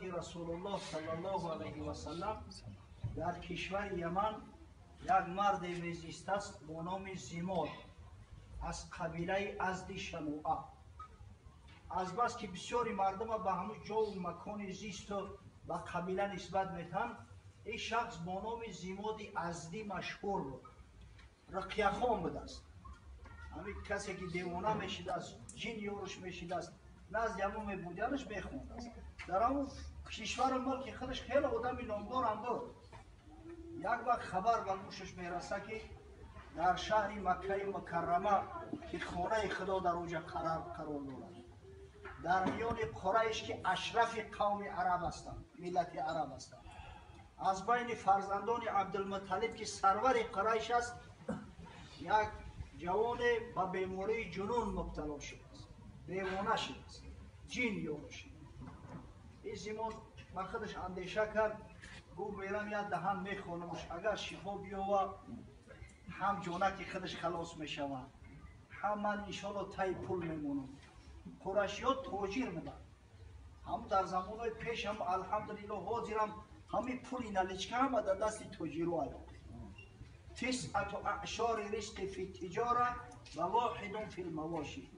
که رسول الله صلی الله علیه و سلم در کشور یمن یک مرد میزیست است با نام زیماد از قبیله ازد شنوعه. از بس که بسیاری مردم به همون جا و مکان زیست و به قبیله نسبت میتن، این شخص با نام زیماد ازدی مشهور بود. رقیه خان بود است. همین کسی که دیوانه میشید است، جن یورش میشید است، نزد همون میبودیانش میخوند است. در همون کشور ملک خودش خیلی آدمی نامدار هم بود. یک وقت خبر به گوشش میرسه که در شهر مکه مکرمه که خانه خدا در اونجا قرار دارد، در میان قریش که اشرف قوم عرب هستند، ملت عرب هستند، از بین فرزندان عبدالمطلب که سرور قریش است، یک جوان با بیماری جنون مبتلا شده است، دیوانه شده است، جن یورش. این زیماد با خودش اندیشه کرد، گفت میرم یک دهن میخوانمش، اگر شفا بیاوه هم جانک خودش خلاص میشود، هم من انشالله تای پول میمونم. قریشی‌ها تاجر بودن، هم در زمانهای پیش هم الحمدلله حاضرم همین پول نلیچکه هم در دست تاجرها آید. تسعة اعشار رزق فی تجاره و واحد فی المواشی.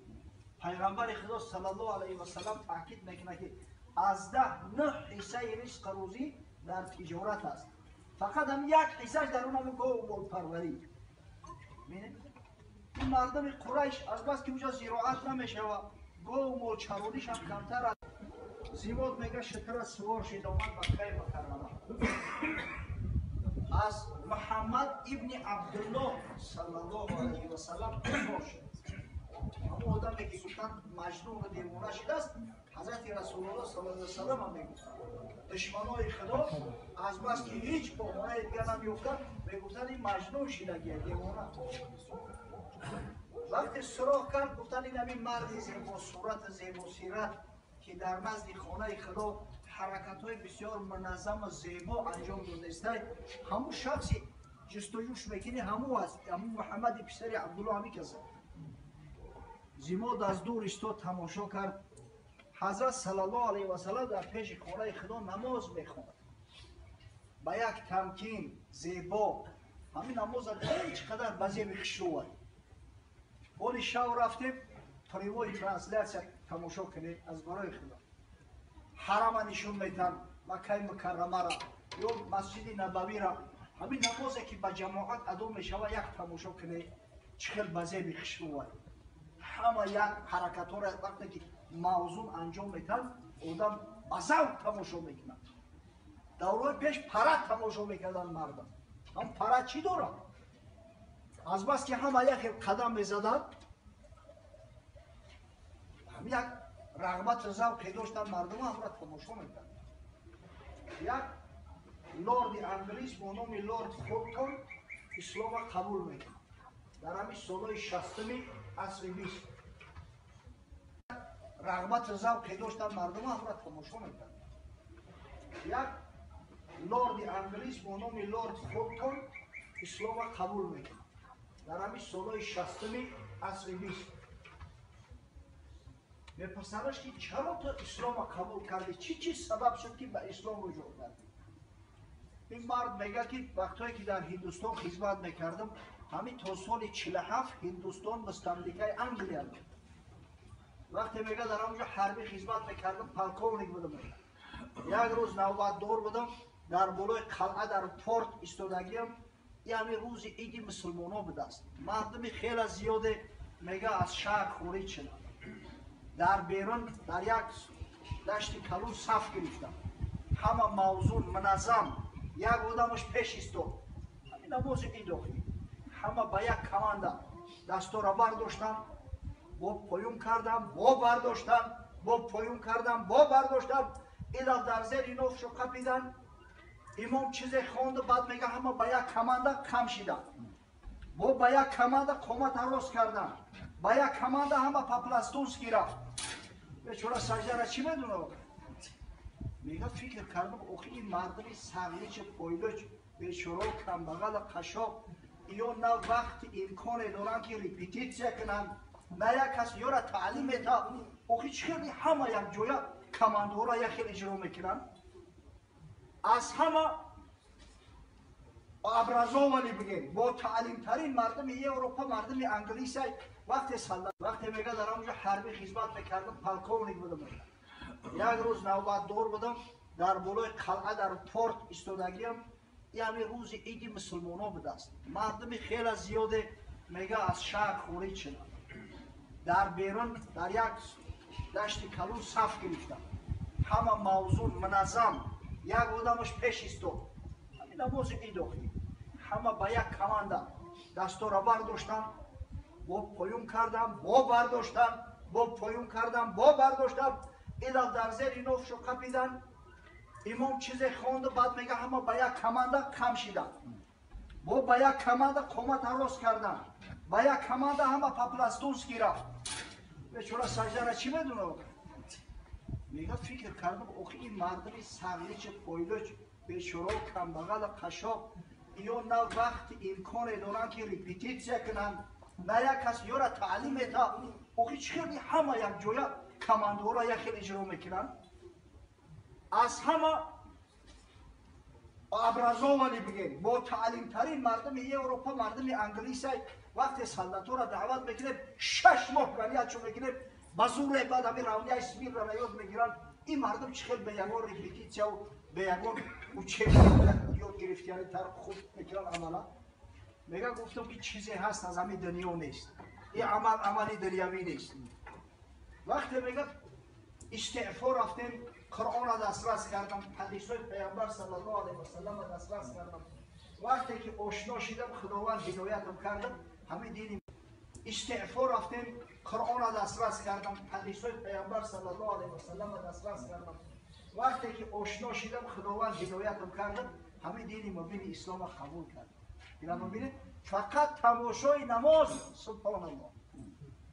پیغمبر خدا صلی الله علیه و سلم تاکید میکنه که از 9 حصه رزق روزی در تجارت است، فقط هم یک حصهش در اونم گاو و مال پروری. این مردم قریش از بس که اونجا زراعت نمیشه و گاو و مال چرونیش هم کمتر است، زیماد میگه شتر سوار شد آمد مکه مکرمه. از محمد ابن عبدالله صلی الله علیه و سلم سوار شد. همون آدمی که گفتن مجنون و دیوانه شده است، حضرت رسول الله صلی الله علیه و سلم هم میگفتن. دشمنای خدا از بس که هیچ بهانه دیگر نمیافتند میگفتن این مجنون شدگیه، دیوانه. وقتی سراغ کرد گفتن این همین مردی زیبا صورت زیبا سیرت که در نزد خانه خدا حرکت های بسیار منظم و زیبا انجام داده است، همون شخصی جستجوش میکنی همون است، همون محمد پسر عبدالله همی کسی. زیماد از دور ایستاد تماشا کرد، حضرت صلی الله علیه و سلم در پیش خانه خدا نماز میخواند، با یک تمکین زیبا. همین نماز چقدر بزیب خشوع. ولی شب رفتیم پریوای ترانسلیشن تماشا کنید از برای خدا. حرم نشون میدن، مکه مکرمه را یا مسجد نبوی را، همین نمازی که با جماعت ادا میشود یک تماشا کنید چقدر بزیب خشوع. همه یک حرکت ها را وقتی که موزون انجام میدن آدم بزاو تماشا میکنن. دورهای پیش پرد تماشا میکردن مردم. هم پرد چی داره؟ از بس که همه یک قدم میزدن، هم یک رغبت ذوقی داشتن مردم هم را تماشا میکردن. یک لورد انگلیس با نام لورد فولتون اسلام قبول میکنه در همین سالهای 60 عصر 20. رغبت ذوقی داشتن مردم هم را تماشا میکردن. یک لورد انگلیس با نام لورد فولتون اسلام قبول میکنه در همین سالهای 60 عصر 20. میپرسنش که چرا تو اسلام قبول کردی؟ چی سبب شد که به اسلام رجوع کردی؟ این مرد میگه که وقتی که در هندوستان خدمت میکردم، همین تا سال 47 هندوستان مستملکه انگلیا بود. وقتی میگه در اونجا حربی خدمت میکردم، پلکونیک بودم. یک روز نوبت دار بودم، در بالای قلعه در پورت ایستادگیم، یعنی روز عید مسلمان ها بوده است. مردم خیلی زیاده میگه از شهر خارج شدن. در بیرون در یک دشت کلون صف گرفتم، همه موزون منظم، یک آدمش پیش ایستاد، همین نماز عید آخری، همه با یک کمانده دستا را برداشتن، با پایون کردم، با برداشتن، با پایون کردم، با برداشتن، اینا در زیر این افشو قپیدن. امام چیزی خواند، بعد میگه همه با یک کمانده کم شدن، با یک کمانده قامت راست کردن، با یک کمانده همه پاپلاستونس گرفت. بیچاره سجده را چی میدونه؟ میگه فکر کردم آخه این مردم سرلیچ پایلوچ بیچاره کم بغل قشاب یا نه وقت امکان دارن که ریپیتیسیا کنن، نه یک کس یا را تعلیم میده. آخه چخیلی همه یک جویا کماندو را یک اجرا میکنن. از همه ابرزا ولی بگیم با تعلیم ترین مردم اروپا مردم انگلیس وقتی سالدار وقتی میگه در اونجا حربی خدمت میکردم پالکونیک بودم. یک روز نوبت دور بودم در بالای قلعه در پورت ایستادگیم. یعنی روز عید مسلمانان بود است. مردم خیلی زیاده میگه از شهر خورید شدن. در بیرون در یک دشت کلون صف گرفتن. همه موزون منظم یک آدمش پیش ایستاد. همین نماز عید آخید. همه با یک کمانده دستا را برداشتن با پایون کردم با برداشتن با پایون کردم با برداشتن. اینا در زیر نوفشو قپیدن. امام چیزی خواند و بعد میگه همه با یک کمانده کم شدن. با یک کمانده قومت راست کردن. با یک کمانده همه پاپلاستونس گرفت. بیچاره سجده را چی بدونه؟ میگه فکر کردم اوخی این مردمی سرلیچ پویلوچ بیچاره و کمبغل قشاب یا نه وقت امکان دارن که ریپیتیشن کنن نه یک کس یا را تعلیم میده. اوخی چخیلی همه یک جویا کماندو را یک اجرا میکنن. از همه ابرزا ولی بگیم با تعلیم ترین مردم اروپا مردم انگلیس وقتی سالدار را دعوت میکنیم 6 ماه ولیتشو میکنیم بزور بعد همین راونی های سبیل را یاد میگیرن. این مردم چه خیلی به یگان ریپیتیشن و به یگان چه یاد گرفتیانی تر خوب میکنن عملا. میگه گفتم که چیزی هست از همین دنیا نیست. این عملی دنیاوی نیست. وقتی میگه استعفا رفتیم قرآن را دسترس کردم. حدیث های پیامبر صلی الله علیه و سلم را دسترس کردم. وقتی که آشنا شدم خداوند هدایتم کردم همین دینی. استعفا رفتیم قرآن را دسترس کردم. حدیث های پیامبر صلی الله علیه و سلم را دسترس کردم. وقتی که آشنا شدم خداوند هدایتم کردم همین دینی مبین اسلام را قبول کردم. اینا مبینه فقط تماشای نماز سبحان الله.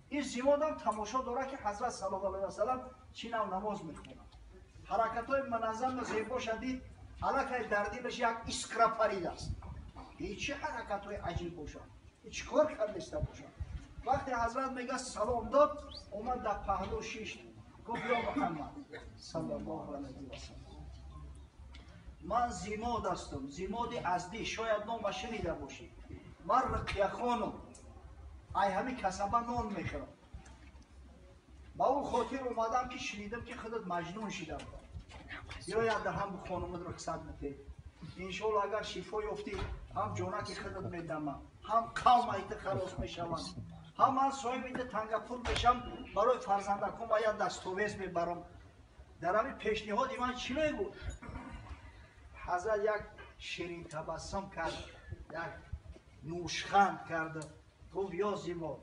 این زیمادم تماشا داره که حضرت صلی الله علیه و سلم چی نوع نماز میخونن. حرکت های منظم و زیبا شدید علاقه در دلش یک اسکرا پرید است. این چه حرکت های عجیب باشد. این چه کار کردسته باشد. وقتی حضرت میگه سلام داد اومد در پهلو شیشت گفت یا محمد صلی الله علیه و سلم من زیماد هستم. زیماد ازدی شاید نام شنیده باشی. من رقیه خانم ای همین کسبه نان میخورم. با اون خاطر اومدم که شنیدم که خودت مجنون شده بود. یا یاد هم خانمت رخصت میده. انشالله اگر شفا یافتی هم جانک خودت میدم هم قوم ایت خلاص میشوند. هم من صاحب تنگ پول بشم برای فرزندکم باید دستاویز میبرم. در همین پیشنهاد من چی میگو؟ حضرت یک شیرین تبسم کرد. یک نوشخند کرده. گفت یا زیبا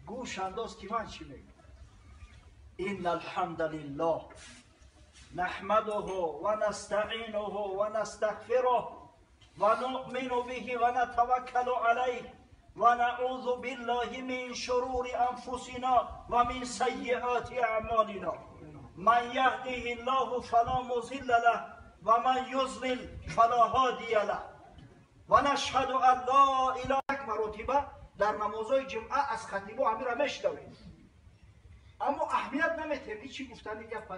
گوش انداز که من چی میگم. ان الحمد لله نحمده و نستعینه و نستغفره و نؤمن به و نتوکل علیه و نعوذ بالله من شرور انفسنا و من سیئات اعمالنا. من یهده الله فلا مضل له و من یضلل فلا هادی له و نشهد ان لا اله الا مرتبه در نمازهای جمعه از خطیبا همین را میشنویم. اما اهمیت نمیتیم این چی گفتنی گفت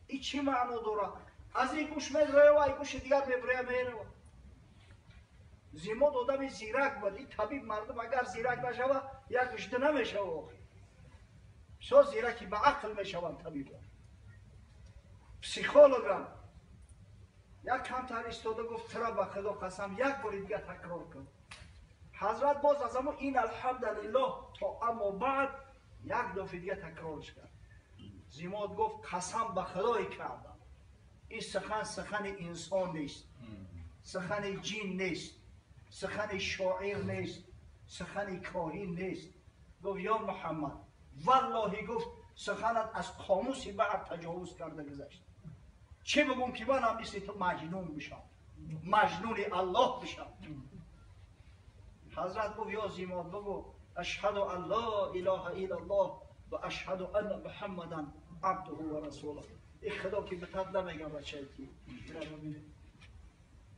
این چی معنی داره. از این گوش میدره و این گوش دیگر میبره میره. زیماد آدم زیرک بود. این طبیب مردم اگر زیرک نشوه یک گشته نمیشوه. بسیار زیرکی به عقل میشوند طبیب. پسیخولوگ هم یک کمتر ایستاده گفت ترا به خدا قسم یک بار دیگه تکرار کن. حضرت باز از اما این الحمدلله تا اما بعد یک دفعه دیگه تکرارش کرد. زیماد گفت قسم به خدای کردم این سخن انسان نیست، سخن جین نیست، سخن شاعر نیست، سخن کاهن نیست. گفت یا محمد والله گفت سخنت از قاموس بعد تجاوز کرده گذشت. چه بگم که من هم مثل تو مجنون بشم، مجنون الله بشم. حضرت گفت یا زیماد بگو اشهد ان لا اله الا الله و اشهد ان محمدا عبده و رسوله. این خدا که به تد نمیگم بچه کی.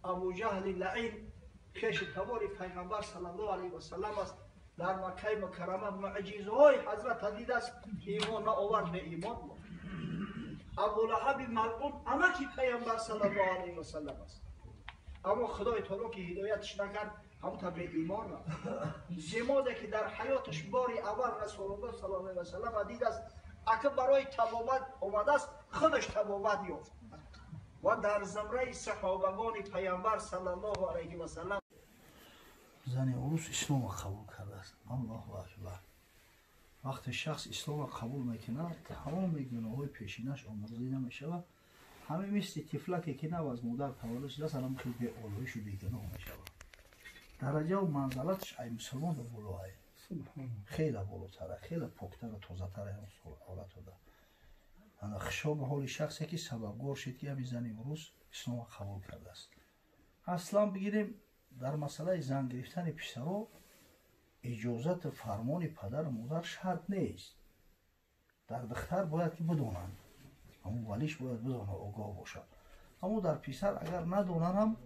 ابو جهل لعین خیش تباری پیغمبر صلی الله علیه و سلم است. در مکه مکرمه معجزه‌های حضرت دید است که ایمان آورد به ایمان بود. ابو لهب ملعون اما کی پیامبر صلی الله علیه و سلم است. اما خدای تعالی که هدایتش نکرد هم تا به ایمان رفت. زماده که در حیاتش باری اول رسول الله صلی الله علیه و سلم دید است اگه برای تبابت اومده است خودش تبابت یافت و در زمره صحابگان پیامبر صلی الله علیه و سلم زن عروس اسلام قبول کرده است. الله اکبر. وقتی شخص اسلام قبول میکنه تمام گناههای پیشینش آمرزیده نمیشه و همه مثل طفلکی که نو از مادر تولد شده است الان خیلی به آلایش و بیگناه میشه. درجه و منزلتش ای مسلمان به بالاه خیلی بالاتره، خیلی پاکتر و تازه‌تر این حالت ده. انا خشا به حال شخصی که سببگار شد که همین زن عروس اسلام قبول کرده است. اصلا بگیریم در مسئله زن گرفتن پسرها اجازت فرمان پدر و مادر شرط نیست. در دختر باید که بدونن، اما ولیش باید بدونه، آگاه باشه. اما در پسر اگر ندونن هم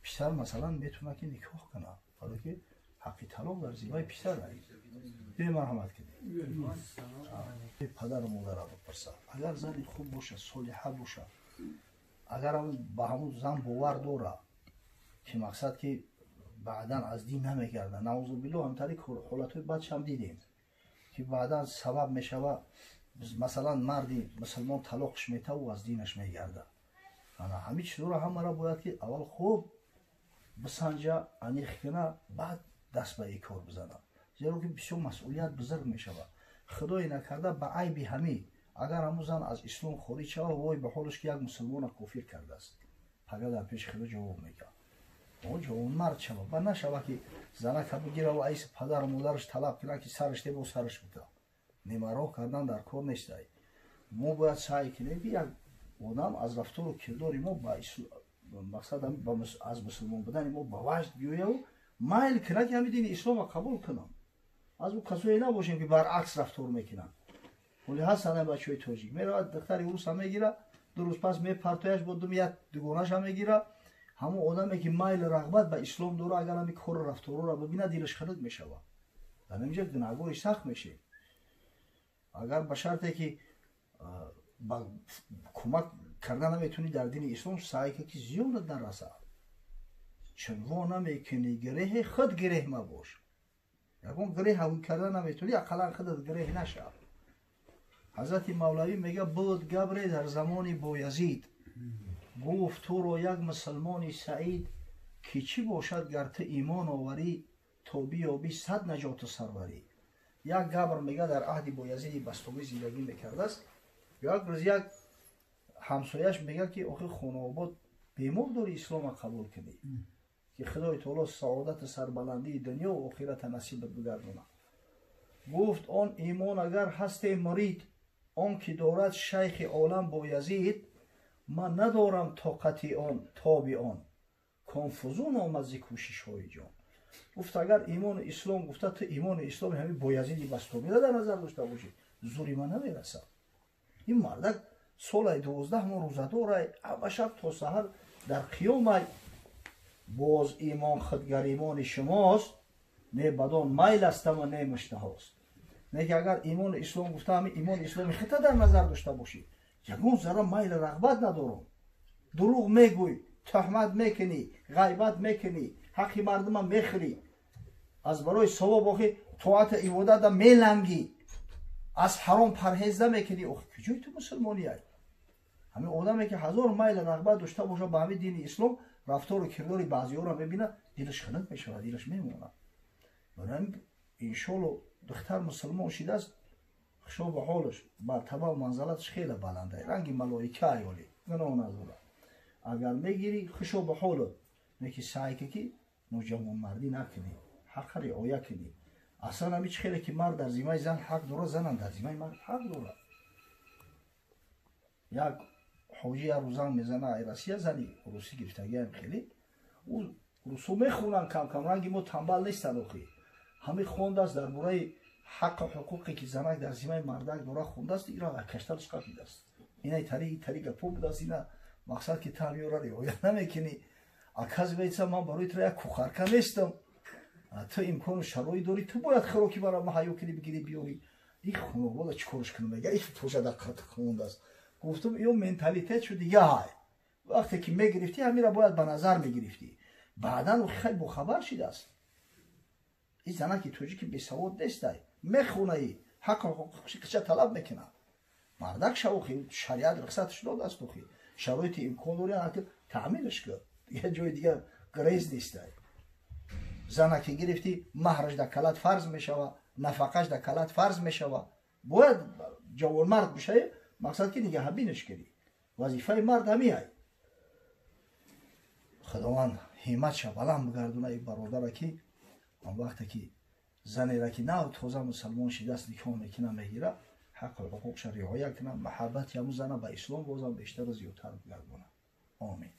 پسر مثلا میتونه که نکاح کنه، حالا که حق طلاق در زیبای پسر هست. به مرحمت کنید. پدر و مادر را بپرسه. اگر زن خوب باشه، صالحه باشه، اگر هم به همون زن باور داره که مقصد که بعدا از دین نمیگرده، نعوذ بالله همطوری حالتهای بدش هم دیدیم که بعدا سبب میشوه مثلا مردی مسلمان طلاقش میته و از دینش میگرده. همین چیز رو هم را باید که اول خوب بسنجه، انیخ کنه، بعد دست به این کار بزنه، زیرا که بسیار مسئولیت بزرگ میشوه. خدای نکرده به عیب همی اگر همون زن از اسلام خارج شود وای به حالش که یک مسلمان کافر کرده است، پگه در پیش خدا جواب میگه. او جوان مرد شود و نشود که زنه که بگیره و ایس پدر و مادرش طلب کنه که سرش ده با سرش بده. نمراه کردن در کار نیست. ما باید سعی کنیم که یک آدم از رفتار و کردار ما با مقصد از مسلمان بودن ما با وجد بیایه و مایل کنه که همین دین اسلام را قبول کنم. از اون کسایی نباشیم که برعکس رفتار میکنن. ولی هستن بچه‌های تاجیک میرود دختر عروس هم میگیره، دو روز پس میپرتایش با دومیت دوگانش هم میگیره. همون آدمی که مایل رغبت به اسلام داره اگر همین کار رفتار را ببینه دلش خنک میشوه. در اینجا گناهگارش سخت میشه. اگر به شرطی که با کمک کردن نمیتونی در دین اسلام سعی کنی که زیادت نرسه. چون وا نمیکنی گره خود گره مباش. یکون گره هم کردن نمیتونی اقلا خودت گره نشه. حضرت مولوی میگه بود گبری در زمان بایزید گفت تو رو یک مسلمانی سعید که چی باشد گر تو ایمان آوری تا بیابی صد نجات سروری. یک گبر میگه در عهد بایزید بستومی زندگی میکرده است. یک روز یک همسایش میگه که آخه خانه آباد بیمار داری اسلام قبول کنی که خدای تعالی سعادت سربلندی دنیا و آخرت نصیب بگردونه. گفت آن ایمان اگر هست مرید آن که دارد شیخ عالم بایزید من ندارم طاقت آن تاب آن کنفوزون آمد ز کوشش های جان. گفت اگر ایمان اسلام گفته تو ایمان اسلام همین بایزیدی بستومی را در نظر داشته باشی زوری من نمیرسه. این مردک سال 12 ما روزه داره اول شب تا سحر در قیام باز ایمان خود گریمان شماست نه بدان میل استم و نه مشتهاست. نه که اگر ایمان اسلام گفته همین ایمان اسلامی خطا در نظر داشته باشی یکون ذره میل رغبت ندارم، دروغ میگوی، تهمت میکنی، غیبت میکنی، حق مردم میخوری، از برای ثواب آخه طاعت عبادت میلنگی، از حرام پرهیز نمیکنی، آخه کجای تو مسلمانی هست؟ همین آدمی که هزار میل رغبت داشته باشه به همین دین اسلام رفتار و کردار بعضی‌ها را میبینه دلش خنک میشه، دلش میمونه. برای انشالله دختر مسلمان شده است خشا به حالش مرتبه و منزلتش خیلی بلنده، رنگ ملائکه ایالی گناه نداره. اگر میگیری خشا به حالت نکی سعی که نوجوان مردی نکنی، حق رعایت کنی. اصلا همیچ خیلی که مرد در ذمه زن حق داره، زن در ذمه مرد حق داره. یک حاجی هر روز زن میزنه ایراسیه زنی روسی گرفتگی هم خیلی او روسو میخونن کم کم، رنگی ما تنبل نیستن اخی همه خونده است درباره حق و حقوقی که زنک در ذمه مردک داره خونده است. ایران کشتارش قبیل است. اینای طریق پوب دست اینا مقصد که تامیورا رعایت نمیکنی. اکاز بیچا من برای تو یک کوخارکا نیستم، تو امکان و شرایط داری، تو باید خوراکی برای ما حیو کنی بگیری بیاری. این خانواده چیکارش کنه؟ میگه این پوجا در خونده است. گفتم این منتالیته شو دیگه های وقتی که میگرفتی همین را باید به نظر میگرفتی بعدا خیلی بخبر شده است این زنه که توجی که بیسواد نیست میخونه ای حق خوشی کچه طلب میکنه مردک شوخی شریعت رخصتش داده است توخی شرایط امکان داره که تعمیرش کرد یه جای دیگه گریز نیست زنه که گرفتی مهرش در کلت فرض میشوه نفقش در کلت فرض میشوه باید جوان مرد بشه مقصد که دیگه همینش کردی وظیفه مرد همی های خداوند همت شو بلند بگردونه ای برادر که آن وقتی که زنی را که نه تازه مسلمان شده است نکاح میکنه میگیره حق و حقوقش رعایت کنه محبت همون زنه به اسلام بازم بیشتر و زیادتر بگردونه آمین